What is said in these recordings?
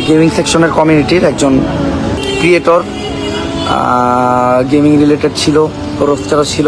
Gaming সেকশনের কমিউনিটির একজন ক্রিয়েটর, গেমিং রিলেটেড ছিল, রোস্টার ছিল।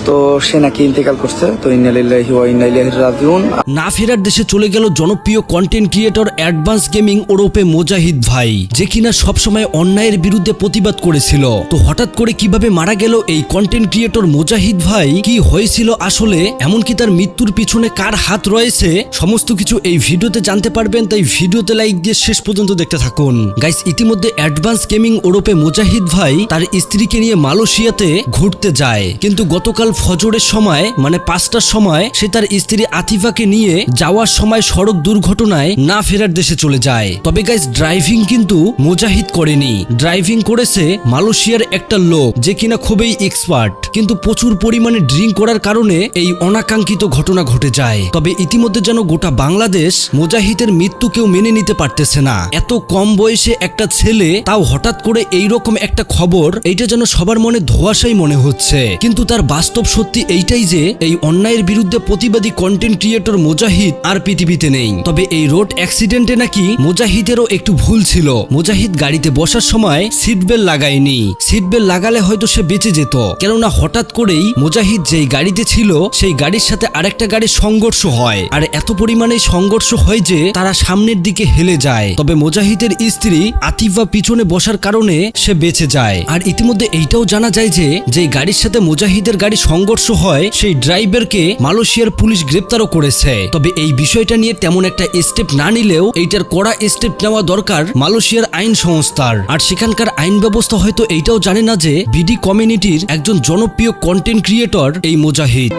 তো সে নাকি ইন্তেকাল করছে। তো ইন্না লিল্লাহি ওয়া ইন্না ইলাইহি রাজিউন। না ফেরার দেশে চলে গেল জনপ্রিয় কন্টেন্ট ক্রিয়েটর অ্যাডভান্স গেমিং ওরফে মুজাহিদ ভাই, যে কিনা সবসময় অন্যায়ের বিরুদ্ধে প্রতিবাদ করেছিল। তো হঠাৎ করে কিভাবে মারা গেল এই কন্টেন্ট ক্রিয়েটর মুজাহিদ ভাই, কি হয়েছিল আসলে, এমনকি তার মৃত্যুর পিছনে কার হাত রয়েছে, সমস্ত কিছু এই ভিডিওতে জানতে পারবেন। তাই ভিডিওতে লাইক দিয়ে শেষ পর্যন্ত দেখতে থাকুন। গাইস, ইতিমধ্যে অ্যাডভান্স গেমিং ওরফে মুজাহিদ ভাই তার স্ত্রীকে নিয়ে মালয়েশিয়াতে ঘুরতে যায়, কিন্তু গতকাল ফজরের সময় মানে 5টার সময় সে তার স্ত্রী আতিফাকে নিয়ে যাওয়ার সময় সড়ক দুর্ঘটনায় না ফেরার দেশে চলে যায়। তবে গাইস, ড্রাইভিং কিন্তু মুজাহিদ করেনি, ড্রাইভিং করেছে মালয়েশিয়ার একটা লোক, যে কিনা খুবই এক্সপার্ট, কিন্তু প্রচুর পরিমাণে ড্রিঙ্ক করার কারণে এই অনাকাঙ্ক্ষিত ঘটনা ঘটে যায়। তবে ইতিমধ্যে যেন গোটা বাংলাদেশ মুজাহিদের মৃত্যু কেউ মেনে নিতে পারতেছে না। এত কম বয়সে একটা ছেলে, তাও হঠাৎ করে এইরকম একটা খবর, এইটা যেন সবার মনে ধোঁয়াশাই মনে হচ্ছে। কিন্তু তার বাস্তব সত্যি এইটাই যে এই অন্যায়ের বিরুদ্ধে প্রতিবাদী কন্টেন্ট ক্রিয়েটর মুজাহিদ আর পৃথিবীতে নেই। তবে এই রোড অ্যাক্সিডেন্টে নাকি মুজাহিদেরও একটু ভুল ছিল। মুজাহিদ গাড়িতে বসার সময় সিট বেল্ট লাগায়নি, সিট বেল্ট লাগালে হয়তো সে বেঁচে যেত। কেননা হঠাৎ করেই মুজাহিদ যেই গাড়িতে ছিল সেই গাড়ির সাথে আরেকটা গাড়ির সংঘর্ষ হয়, আর এত পরিমাণে সংঘর্ষ হয় যে তারা সামনের দিকে হেলে যায়। তবে মুজাহিদের স্ত্রী আতিফা পিছনে বসার কারণে সে বেঁচে যায়। আর ইতিমধ্যে এইটাও জানা যায় যে যেই গাড়ির সাথে মুজাহিদের গাড়ি সংঘর্ষ হয় সেই ড্রাইভারকে মালয়েশিয়ার পুলিশ গ্রেপ্তারও করেছে। তবে এই বিষয়টা নিয়ে তেমন একটা স্টেপ না নিলেও এইটার কড়া স্টেপ নেওয়া দরকার মালয়েশিয়ার আইন সংস্থার। আর সেখানকার আইন ব্যবস্থা হয়তো এইটাও জানে না যে বিডি কমিউনিটির একজন জনপ্রিয় কন্টেন্ট ক্রিয়েটর এই মুজাহিদ।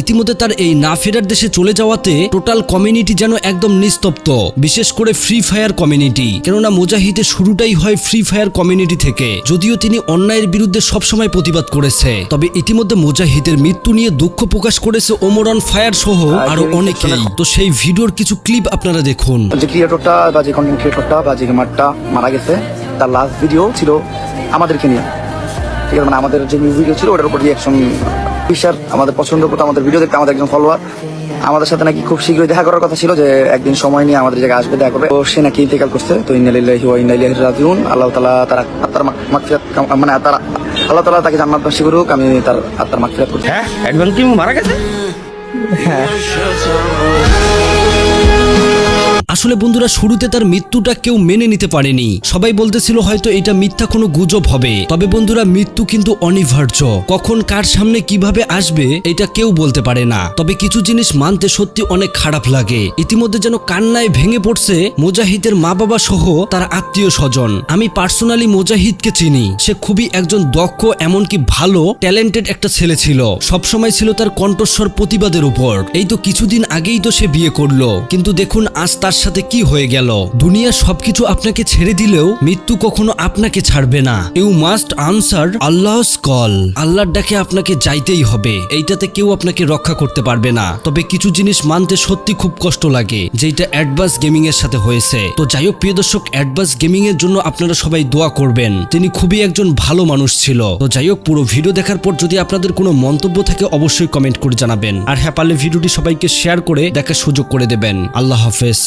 ইতিমধ্যে তার এই না ফেরার দেশে চলে যাওয়াতে টোটাল কমিউনিটি যেন একদম নিস্তব্ধ, বিশেষ করে ফ্রি ফায়ার কমিউনিটি। কেননা মুজাহিদের শুরুটাই হয় ফ্রি ফায়ার কমিউনিটি থেকে, যদিও তিনি অন্যায়ের বিরুদ্ধে সবসময় প্রতিবাদ করেছে। তবে ইতিমধ্যে মুজাহিদের মৃত্যু নিয়ে দুঃখ প্রকাশ করেছে ওমরান ফায়ার সহ আরো অনেকেই। তো সেই ভিডিওর কিছু ক্লিপ আপনারা দেখুন। যে ক্রিয়েটরটা বা যে কন্টেন্ট ক্রিয়েটরটা বা যে গেমারটা মারা গেছে, তার লাস্ট ভিডিও ছিল আমাদেরকে নিয়ে, ঠিক আছে, মানে আমাদের যে ভিডিও ছিল ওটার উপর রিয়াকশন বিশার আমাদের পছন্দ করতো, আমাদের ভিডিও দেখতে আমাদের একজন ফলোয়ার আমাদের সাথে নাকি খুব শীঘ্রই দেখা করার কথা ছিল, যে একদিন সময় নিয়ে আমাদের জায়গায় আসবে, দেখা করবে। তো সে নাকি ইন্তেকাল করছে। তো ইন্না লিল্লাহি ওয়া ইন্না ইলাইহি রাজিউন। আল্লাহ তাআলা তার আত্মার মাগফিরাত, মানে আল্লাহ তাআলা তাকে জান্নাতবাসী করুক। আমি তার আত্মার মাগফিরাত করছি। হ্যাঁ, অ্যাডভান্স কি মারা গেছে? হ্যাঁ। আসলে বন্ধুরা, শুরুতে তার মৃত্যুটা কেউ মেনে নিতে পারেনি, সবাই বলতেছিল হয়তো এটা মিথ্যা কোনো গুজব হবে। তবে বন্ধুরা, মৃত্যু কিন্তু অনিবার্য, কখন কার সামনে কিভাবে আসবে এটা কেউ বলতে পারে না। তবে কিছু জিনিস মানতে সত্যি অনেক খারাপ লাগে। ইতিমধ্যে যেন কান্নায় ভেঙে পড়ছে মুজাহিদের মা বাবা সহ তার আত্মীয় স্বজন। আমি পার্সোনালি মুজাহিদকে চিনি, সে খুবই একজন দক্ষ, এমনকি ভালো ট্যালেন্টেড একটা ছেলে ছিল। সবসময় ছিল তার কণ্ঠস্বর প্রতিবাদের উপর। এই তো কিছুদিন আগেই তো সে বিয়ে করলো, কিন্তু দেখুন আজ তার সাথে কি হয়ে গেল। দুনিয়া সবকিছু আপনাকে ছেড়ে দিলেও মৃত্যু কখনো আপনাকে ছাড়বে না। You must answer Allah's call. আল্লাহর ডাকে আপনাকে যাইতেই হবে, এইটাতে কেউ আপনাকে রক্ষা করতে পারবে না। তবে কিছু জিনিস মানতে সত্যি খুব কষ্ট লাগে, যেটা অ্যাডভান্স গেমিং এর সাথে হয়েছে। তো যাই হোক প্রিয় দর্শক, অ্যাডভান্স গেমিং এর জন্য আপনারা সবাই দোয়া করবেন, তিনি খুবই একজন ভালো মানুষ ছিল। তো যাই হোক, পুরো ভিডিও দেখার পর যদি আপনাদের কোনো মন্তব্য থাকে অবশ্যই কমেন্ট করে জানাবেন। আর হ্যাঁ, পারলে ভিডিওটি সবাইকে শেয়ার করে দেখার সুযোগ করে দেবেন। আল্লাহ হাফেজ।